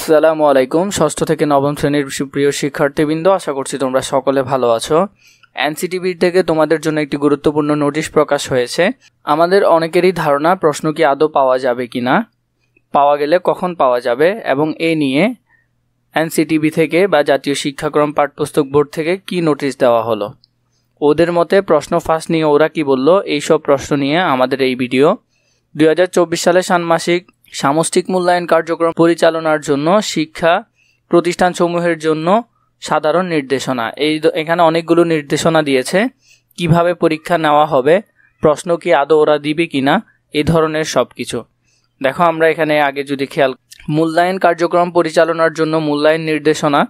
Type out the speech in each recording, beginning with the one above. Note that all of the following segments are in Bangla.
আসসালামু আলাইকুম। ষষ্ঠ থেকে নবম শ্রেণীর সুপ্রিয় শিক্ষার্থীবৃন্দ, আশা করছি তোমরা সকলে ভালো আছো। এনসিটিবির থেকে তোমাদের জন্য একটি গুরুত্বপূর্ণ নোটিশ প্রকাশ হয়েছে। আমাদের অনেকেরই ধারণা প্রশ্ন কি আদৌ পাওয়া যাবে কিনা, পাওয়া গেলে কখন পাওয়া যাবে, এবং এ নিয়ে এনসিটিবি থেকে বা জাতীয় শিক্ষাক্রম পাঠ্যপুস্তক বোর্ড থেকে কি নোটিশ দেওয়া হলো, ওদের মতে প্রশ্ন ফাঁস নিয়ে ওরা কি বলল, এইসব প্রশ্ন নিয়ে আমাদের এই ভিডিও। 2024 সালে ষান্মাসিক সামষ্টিক মূল্যায়ন কার্যক্রম পরিচালনার জন্য শিক্ষা প্রতিষ্ঠানসমূহের জন্য সাধারণ নির্দেশনা। এখানে অনেকগুলো নির্দেশনা দিয়েছে কিভাবে পরীক্ষা নেওয়া হবে, প্রশ্ন কি আদৌ ওরা দিবে কিনা, এই ধরনের সব কিছু। দেখো, আমরা এখানে আগে যদি খেয়াল, মূল্যায়ন কার্যক্রম পরিচালনার জন্য মূল্যায়ন নির্দেশনা।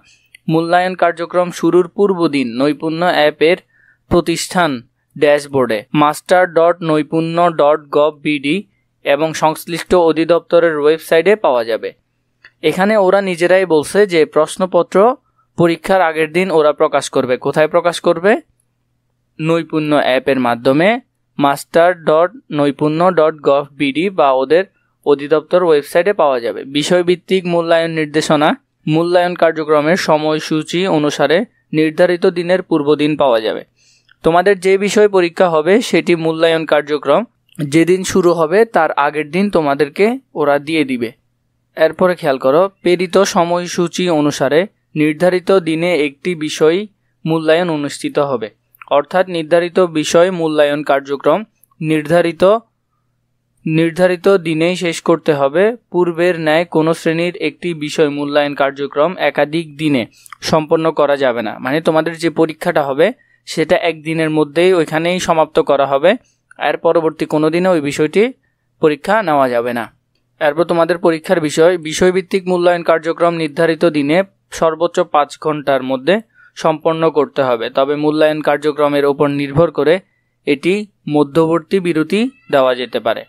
মূল্যায়ন কার্যক্রম শুরুর পূর্বদিন নৈপুণ্য অ্যাপের প্রতিষ্ঠান ড্যাশবোর্ডে master.নৈপুণ্য.gov.bd এবং সংশ্লিষ্ট অধিদপ্তরের ওয়েবসাইটে পাওয়া যাবে। এখানে ওরা নিজেরাই বলছে যে প্রশ্নপত্র পরীক্ষার আগের দিন ওরা প্রকাশ করবে। কোথায় প্রকাশ করবে? নৈপুণ্য অ্যাপের মাধ্যমে master.নৈপুণ্য.gov.bd বা ওদের অধিদপ্তর ওয়েবসাইটে পাওয়া যাবে। বিষয়ভিত্তিক মূল্যায়ন নির্দেশনা। মূল্যায়ন কার্যক্রমের সময়সূচি অনুসারে নির্ধারিত দিনের পূর্বদিন পাওয়া যাবে। তোমাদের যে বিষয় পরীক্ষা হবে সেটি মূল্যায়ন কার্যক্রম যেদিন শুরু হবে তার আগের দিন তোমাদেরকে ওরা দিয়ে দিবে। এরপরে খেয়াল করো, প্রেরিত সময়সূচি অনুসারে নির্ধারিত দিনে একটি বিষয় মূল্যায়ন অনুষ্ঠিত হবে। অর্থাৎ নির্ধারিত বিষয় মূল্যায়ন কার্যক্রম নির্ধারিত দিনেই শেষ করতে হবে। পূর্বের ন্যায় কোনো শ্রেণীর একটি বিষয় মূল্যায়ন কার্যক্রম একাধিক দিনে সম্পন্ন করা যাবে না। মানে তোমাদের যে পরীক্ষাটা হবে সেটা একদিনের মধ্যেই ওইখানেই সমাপ্ত করা হবে, এর পরবর্তী কোনো দিনে ওই বিষয়টি পরীক্ষা নেওয়া যাবে না। এরপর তোমাদের পরীক্ষার বিষয়ভিত্তিক মূল্যায়ন কার্যক্রম নির্ধারিত দিনে সর্বোচ্চ 5 ঘন্টার মধ্যে সম্পন্ন করতে হবে। তবে মূল্যায়ন কার্যক্রমের উপর নির্ভর করে এটি মধ্যবর্তী বিরতি দেওয়া যেতে পারে।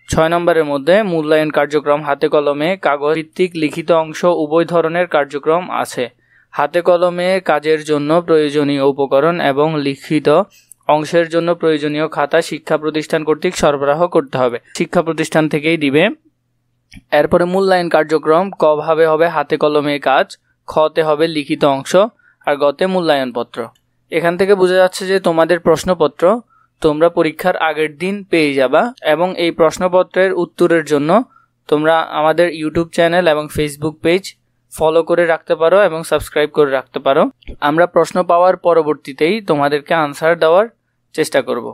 6 নম্বরের মধ্যে মূল্যায়ন কার্যক্রম হাতে কলমে, কাগজ ভিত্তিক লিখিত অংশ উভয় ধরনের কার্যক্রম আছে। হাতে কলমে কাজের জন্য প্রয়োজনীয় উপকরণ এবং লিখিত অংশের জন্য প্রয়োজনীয় খাতা শিক্ষা প্রতিষ্ঠান কর্তৃক সরবরাহ করতে হবে। শিক্ষা প্রতিষ্ঠান থেকেই দিবে। এরপরে মূল্যায়ন কার্যক্রম ক ভাবে হবে হাতে কলমে কাজ, খতে হবে লিখিত অংশ, আর গতে মূল্যায়নপত্র। এখান থেকে বোঝা যাচ্ছে যে তোমাদের প্রশ্নপত্র তোমরা পরীক্ষার আগের দিন পেয়ে যাবা, এবং এই প্রশ্নপত্রের উত্তরের জন্য তোমরা আমাদের ইউটিউব চ্যানেল এবং ফেসবুক পেজ ফলো করে রাখতে পারো এবং সাবস্ক্রাইব করে রাখতে পারো। আমরা প্রশ্ন পাওয়ার পরবর্তীতেই তোমাদেরকে আনসার দেওয়ার চেষ্টা করব।